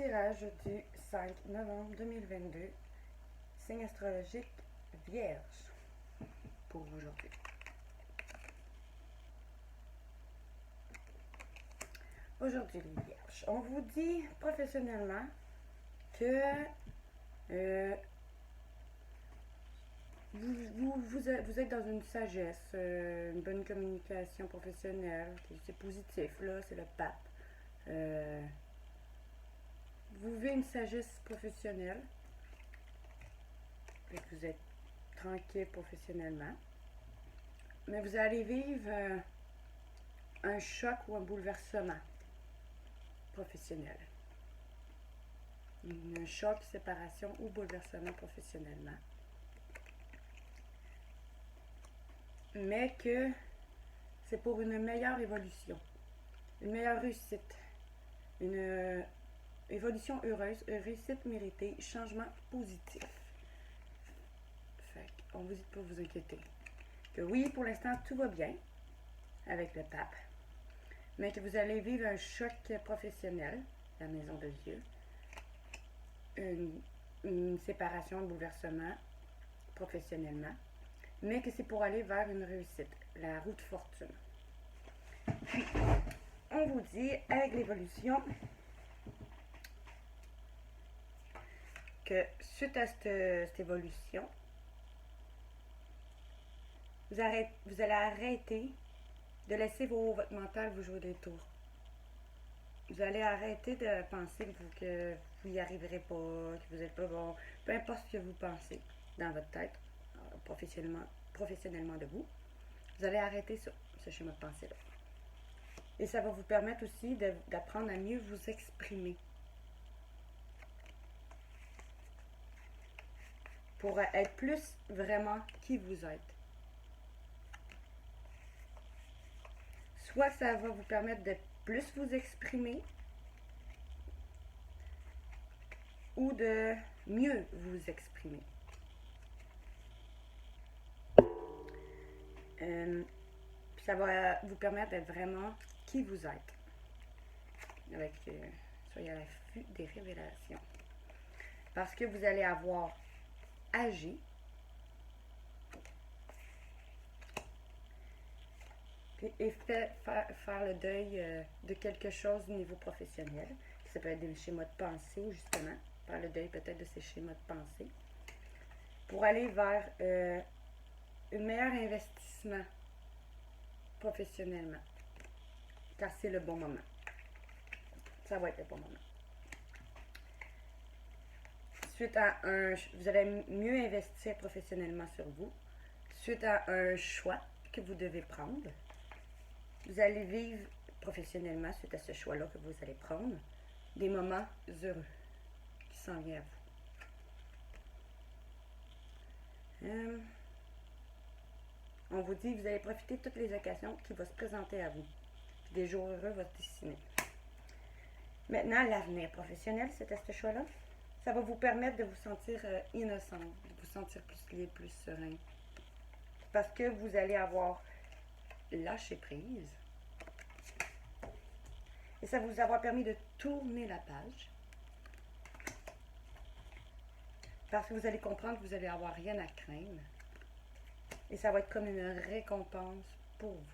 tirage du 5 novembre 2022, signe astrologique Vierge pour aujourd'hui. Aujourd'hui les Vierges, on vous dit professionnellement que vous êtes dans une sagesse, une bonne communication professionnelle, c'est positif, là, c'est le pape. Vous vivez une sagesse professionnelle, et que vous êtes tranquille professionnellement, mais vous allez vivre un choc ou un bouleversement professionnel. Un choc, séparation ou bouleversement professionnellement. Mais que c'est pour une meilleure évolution, une meilleure réussite, une évolution heureuse, une réussite méritée, changement positif. Fait qu'on vous dit de ne pas vous inquiéter. Que oui, pour l'instant, tout va bien avec le pape, mais que vous allez vivre un choc professionnel, la maison de Dieu, une séparation, un bouleversement professionnellement, mais que c'est pour aller vers une réussite, la roue de fortune. Puis, on vous dit, avec l'évolution, que suite à cette évolution, vous allez arrêter de laisser votre mental vous jouer des tours. Vous allez arrêter de penser que vous n'y arriverez pas, que vous n'êtes pas bon, peu importe ce que vous pensez dans votre tête, professionnellement de vous, vous allez arrêter ce schéma de pensée-là. Et ça va vous permettre aussi d'apprendre à mieux vous exprimer. Pour être plus vraiment qui vous êtes. Soit ça va vous permettre de plus vous exprimer ou de mieux vous exprimer. Ça va vous permettre d'être vraiment qui vous êtes. Avec, soyez à l'affût des révélations. Parce que vous allez avoir agi et faire le deuil de quelque chose au niveau professionnel. Ça peut être des schémas de pensée, justement. Faire le deuil peut-être de ces schémas de pensée. Pour aller vers un meilleur investissement professionnellement. Car c'est le bon moment. Ça va être le bon moment. Suite à vous allez mieux investir professionnellement sur vous. Suite à un choix que vous devez prendre. Vous allez vivre professionnellement, suite à ce choix-là que vous allez prendre, des moments heureux qui s'en viennent à vous. On vous dit que vous allez profiter de toutes les occasions qui vont se présenter à vous. Puis des jours heureux vont se dessiner. Maintenant, l'avenir professionnel, c'est à ce choix-là. Ça va vous permettre de vous sentir innocent, de vous sentir plus libre, plus serein. Parce que vous allez avoir lâché prise. Et ça va vous avoir permis de tourner la page. Parce que vous allez comprendre que vous n'allez avoir rien à craindre. Et ça va être comme une récompense pour vous.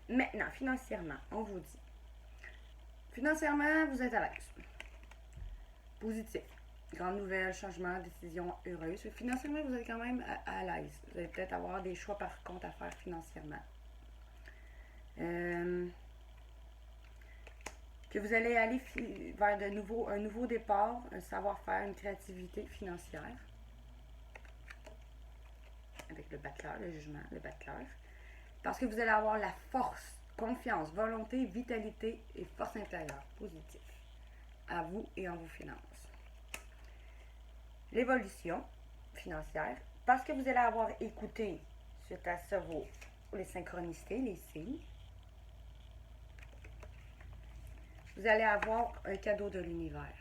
Maintenant, financièrement, on vous dit. Financièrement, vous êtes à l'aise. Positif. Grande nouvelle, changement, décision heureuse. Financièrement, vous êtes quand même à l'aise. Vous allez peut-être avoir des choix par contre à faire financièrement. Que vous allez aller vers un nouveau départ, un savoir-faire, une créativité financière. Avec le battleur, le jugement, le battleur. Parce que vous allez avoir la force, confiance, volonté, vitalité et force intérieure positive à vous et en vos finances. L'évolution financière, parce que vous allez avoir écouté suite à ça les synchronicités, les signes. Vous allez avoir un cadeau de l'univers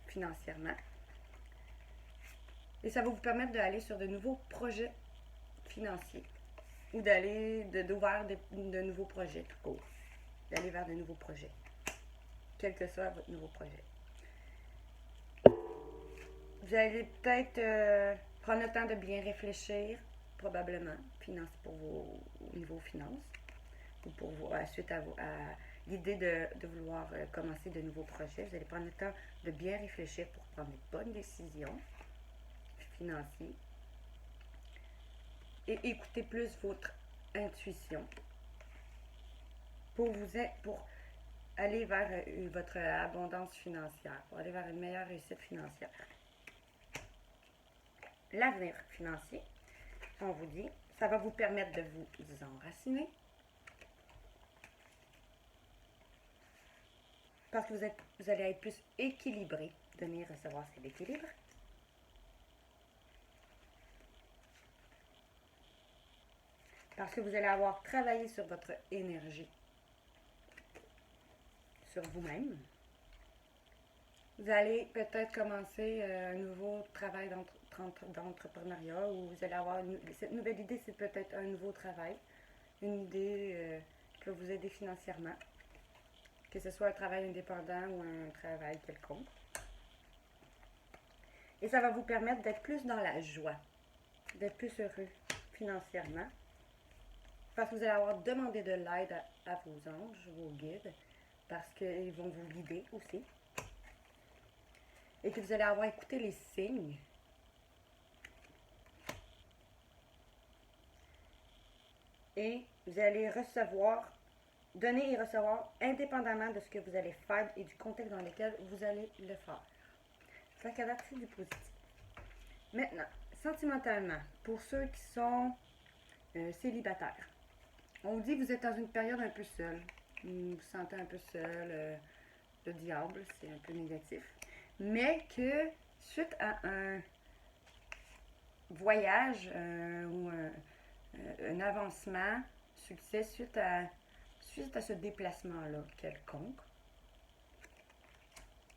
financièrement. Et ça va vous permettre d'aller sur de nouveaux projets financiers ou d'ouvrir de nouveaux projets tout court. d'aller vers de nouveaux projets, quel que soit votre nouveau projet. Vous allez peut-être prendre le temps de bien réfléchir, probablement, pour vos niveaux finances, ou pour vous, suite à l'idée de vouloir commencer de nouveaux projets. Vous allez prendre le temps de bien réfléchir pour prendre les bonnes décisions financières et écouter plus votre intuition pour aller vers votre abondance financière, pour aller vers une meilleure réussite financière. L'avenir financier, on vous dit, ça va vous permettre de vous enraciner, parce que vous allez être plus équilibré, donner et recevoir, c'est l'équilibre. Parce que vous allez avoir travaillé sur votre énergie, sur vous-même. Vous allez peut-être commencer un nouveau travail d'entrepreneuriat, ou vous allez avoir cette nouvelle idée, c'est peut-être un nouveau travail, une idée qui va vous aider financièrement, que ce soit un travail indépendant ou un travail quelconque. Et ça va vous permettre d'être plus dans la joie, d'être plus heureux financièrement, parce que vous allez avoir demandé de l'aide à vos anges, vos guides, parce qu'ils vont vous guider aussi. Et que vous allez avoir écouté les signes. Et vous allez donner et recevoir indépendamment de ce que vous allez faire et du contexte dans lequel vous allez le faire. C'est la c'est du positif. Maintenant, sentimentalement, pour ceux qui sont célibataires, on dit que vous êtes dans une période un peu seule. Vous vous sentez un peu seul, le diable, c'est un peu négatif. Mais que suite à un voyage ou un avancement, succès, suite à ce déplacement-là quelconque,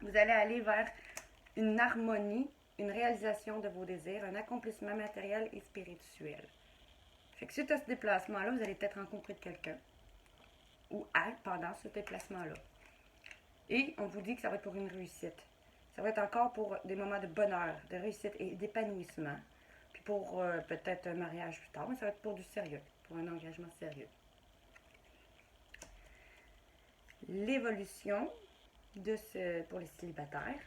vous allez aller vers une harmonie, une réalisation de vos désirs, un accomplissement matériel et spirituel. Fait que suite à ce déplacement-là, vous allez peut-être rencontrer quelqu'un ou pendant ce déplacement-là. Et on vous dit que ça va être pour une réussite. Ça va être encore pour des moments de bonheur, de réussite et d'épanouissement. Puis pour peut-être un mariage plus tard, mais ça va être pour du sérieux, pour un engagement sérieux. L'évolution pour les célibataires.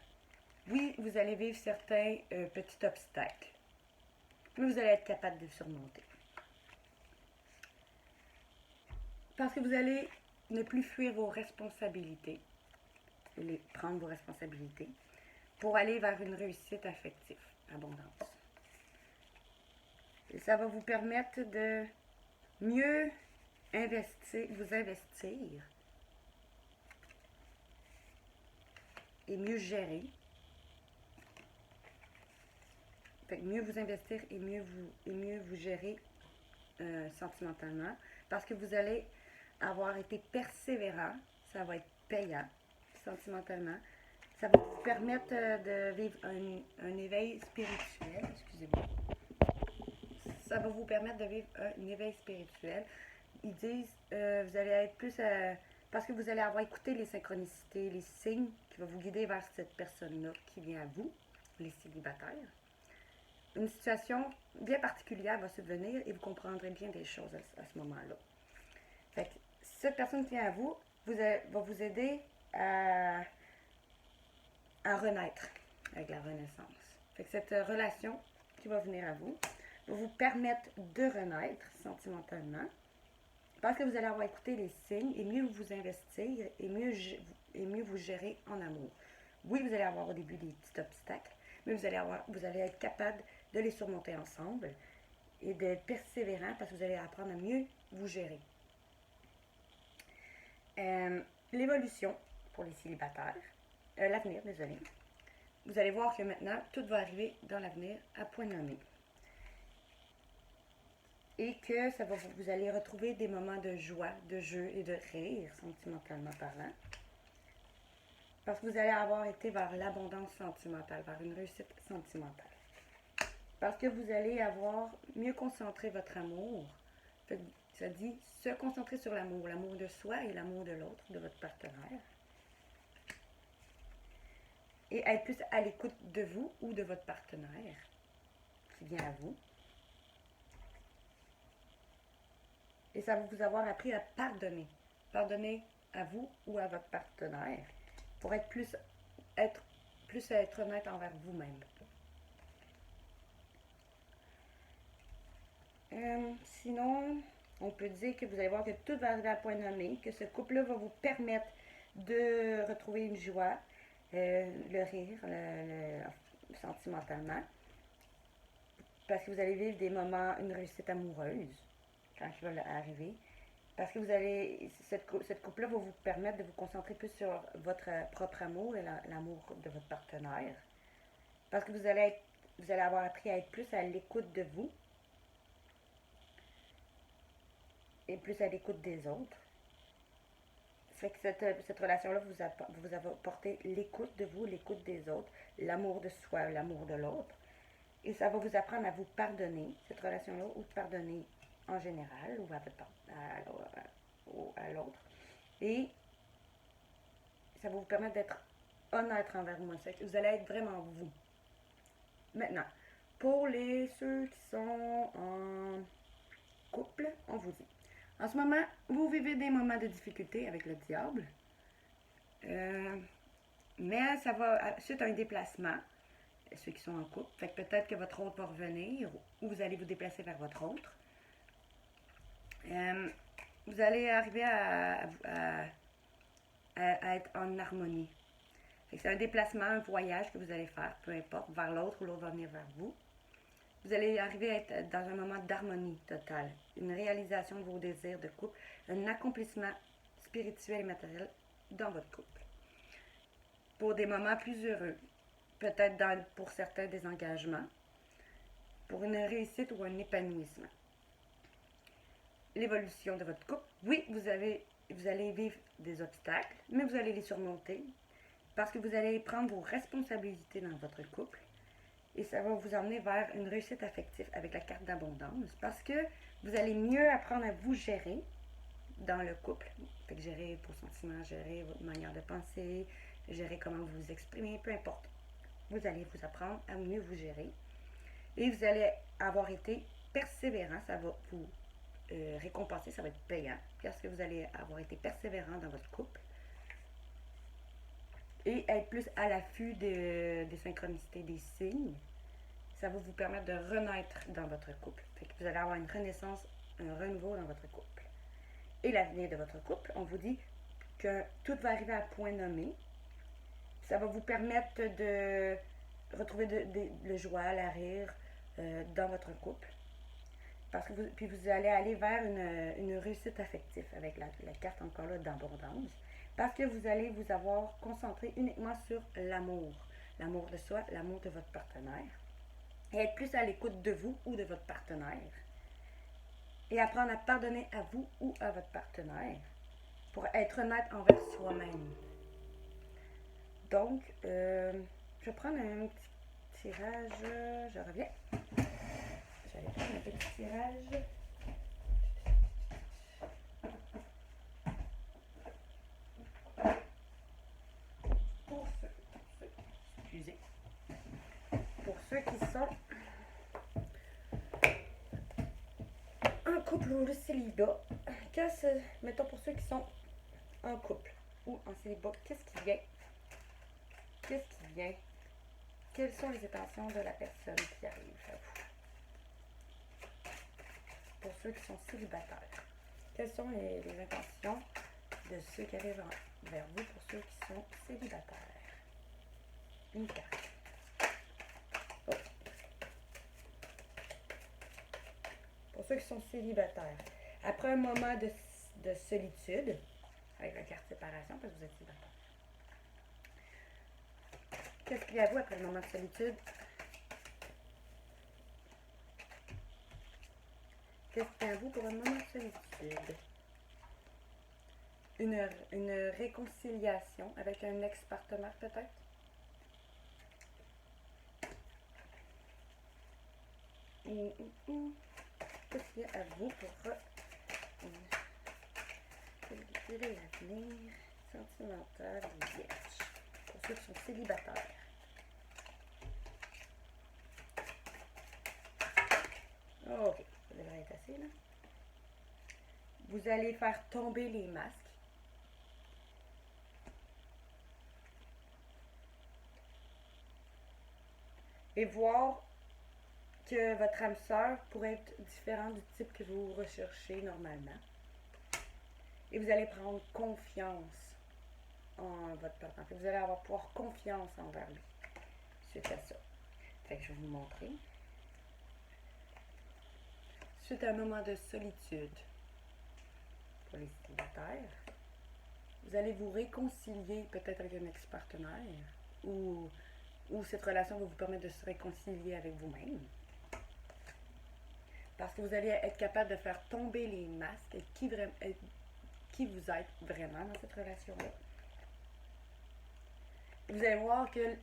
Oui, vous allez vivre certains petits obstacles, mais vous allez être capable de les surmonter. Parce que vous allez ne plus fuir vos responsabilités, prendre vos responsabilités, pour aller vers une réussite affective, abondance. Et ça va vous permettre de mieux vous investir et mieux gérer. Fait que mieux vous investir et mieux vous gérer sentimentalement, parce que vous allez avoir été persévérant, ça va être payant sentimentalement. Ça va vous permettre de vivre un éveil spirituel. Excusez-moi. Ça va vous permettre de vivre un éveil spirituel. Ils disent, vous allez être plus... parce que vous allez avoir écouté les synchronicités, les signes qui vont vous guider vers cette personne-là qui vient à vous, les célibataires. Une situation bien particulière va subvenir et vous comprendrez bien des choses à ce moment-là. Fait que cette personne qui vient à vous va vous aider à renaître avec la renaissance. Fait que cette relation qui va venir à vous va vous permettre de renaître sentimentalement, parce que vous allez avoir écouté les signes et mieux vous investir et mieux vous gérer en amour. Oui, vous allez avoir au début des petits obstacles, mais vous allez être capable de les surmonter ensemble et d'être persévérant, parce que vous allez apprendre à mieux vous gérer. L'évolution pour les célibataires, l'avenir, désolé. Vous allez voir que maintenant, tout va arriver dans l'avenir à point nommé. Et que vous allez retrouver des moments de joie, de jeu et de rire, sentimentalement parlant. Parce que vous allez avoir été vers l'abondance sentimentale, vers une réussite sentimentale. Parce que vous allez avoir mieux concentré votre amour. Ça dit se concentrer sur l'amour de soi et l'amour de l'autre, de votre partenaire. Et être plus à l'écoute de vous ou de votre partenaire qui vient à vous. Et ça va vous avoir appris à pardonner. Pardonner à vous ou à votre partenaire pour être plus honnête envers vous-même. Sinon, on peut dire que vous allez voir que tout va arriver à point nommé, que ce couple-là va vous permettre de retrouver une joie, le rire, sentimentalement, parce que vous allez vivre des moments, une réussite amoureuse quand ça va arriver. Parce que cette couple-là va vous permettre de vous concentrer plus sur votre propre amour et l'amour de votre partenaire. Parce que vous allez avoir appris à être plus à l'écoute de vous et plus à l'écoute des autres. Fait que cette relation-là vous apporter l'écoute de vous, l'écoute des autres, l'amour de soi, l'amour de l'autre. Et ça va vous apprendre à vous pardonner, cette relation-là, ou pardonner en général, ou à l'autre. Et ça va vous permettre d'être honnête envers moi. Vous allez être vraiment vous. Maintenant, pour ceux qui sont en couple, on vous dit. En ce moment, vous vivez des moments de difficulté avec le diable. Mais ça va suite à un déplacement, ceux qui sont en couple. Fait que peut-être que votre autre va revenir ou vous allez vous déplacer vers votre autre. Vous allez arriver à être en harmonie. C'est un déplacement, un voyage que vous allez faire, peu importe, vers l'autre ou l'autre va venir vers vous. Vous allez arriver à être dans un moment d'harmonie totale, une réalisation de vos désirs de couple, un accomplissement spirituel et matériel dans votre couple. Pour des moments plus heureux, peut-être pour certains des engagements, pour une réussite ou un épanouissement. L'évolution de votre couple, oui, vous allez vivre des obstacles, mais vous allez les surmonter parce que vous allez prendre vos responsabilités dans votre couple et ça va vous emmener vers une réussite affective avec la carte d'abondance parce que vous allez mieux apprendre à vous gérer dans le couple. Fait que gérer vos sentiments, gérer votre manière de penser, gérer comment vous vous exprimez, peu importe. Vous allez vous apprendre à mieux vous gérer et vous allez avoir été persévérant, ça va vous récompenser, ça va être payant parce que vous allez avoir été persévérant dans votre couple et être plus à l'affût des synchronicités, des signes. Ça va vous permettre de renaître dans votre couple. Fait que vous allez avoir une renaissance, un renouveau dans votre couple. Et l'avenir de votre couple, on vous dit que tout va arriver à point nommé. Ça va vous permettre de retrouver le joie, la rire dans votre couple. Parce que vous allez aller vers une réussite affective avec la carte encore là d'abondance. Parce que vous allez vous avoir concentré uniquement sur l'amour. L'amour de soi, l'amour de votre partenaire. Et être plus à l'écoute de vous ou de votre partenaire. Et apprendre à pardonner à vous ou à votre partenaire. Pour être honnête envers soi-même. Donc, je vais prendre un petit tirage. Je reviens. J'allais prendre un petit tirage. Pour ceux qui sont en couple ou le célibat, mettons pour ceux qui sont en couple ou en célibat, qu'est-ce qui vient? Qu'est-ce qui vient? Quelles sont les intentions de la personne qui arrive à vous? Pour ceux qui sont célibataires, quelles sont les intentions de ceux qui arrivent vers vous pour ceux qui sont célibataires? Une carte. Oh. Pour ceux qui sont célibataires, après un moment de solitude, avec la carte séparation, parce que vous êtes célibataire, qu'est-ce qu'il y a à vous après le moment de solitude? Qu'est-ce qu'il y a à vous pour un moment de solitude? Une réconciliation avec un ex-partenaire peut-être? Qu'est-ce qu'il y a à vous pour de l'avenir sentimental des Vierges. Pour ceux qui sont célibataires. Ok, ça devrait être assez là. Vous allez faire tomber les masques. Et voir que votre âme sœur pourrait être différent du type que vous recherchez normalement. Et vous allez prendre confiance en votre partenaire. Vous allez pouvoir confiance envers lui suite à ça. Fait que je vais vous montrer. Suite à un moment de solitude pour les célibataires, vous allez vous réconcilier peut-être avec un ex-partenaire ou cette relation va vous permettre de se réconcilier avec vous-même. Parce que vous allez être capable de faire tomber les masques qui vous êtes vraiment dans cette relation-là. Vous allez voir que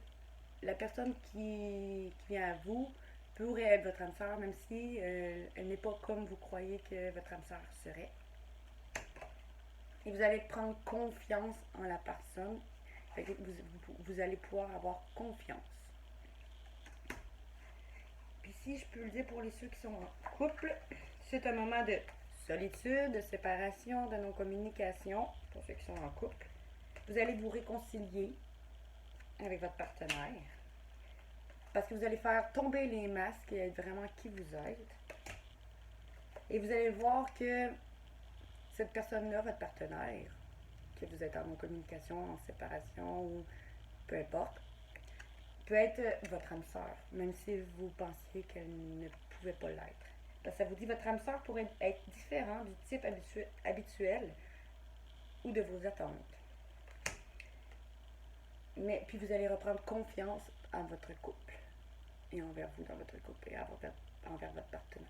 la personne qui vient à vous pourrait être votre âme sœur, même si elle n'est pas comme vous croyez que votre âme sœur serait. Et vous allez prendre confiance en la personne. Fait que vous allez pouvoir avoir confiance. Puis si je peux le dire pour les ceux qui sont en couple, c'est un moment de solitude, de séparation, de non-communication, pour ceux qui sont en couple. Vous allez vous réconcilier avec votre partenaire. Parce que vous allez faire tomber les masques et être vraiment qui vous êtes. Et vous allez voir que cette personne-là, votre partenaire, que vous êtes en non-communication, en séparation ou peu importe, peut être votre âme sœur, même si vous pensiez qu'elle ne pouvait pas l'être. Parce que ça vous dit que votre âme sœur pourrait être différent du type habituel ou de vos attentes. Mais puis vous allez reprendre confiance en votre couple et envers vous dans votre couple et envers votre partenaire.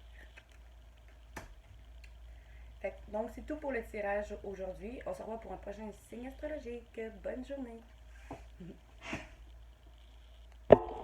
Donc c'est tout pour le tirage aujourd'hui. On se revoit pour un prochain signe astrologique. Bonne journée!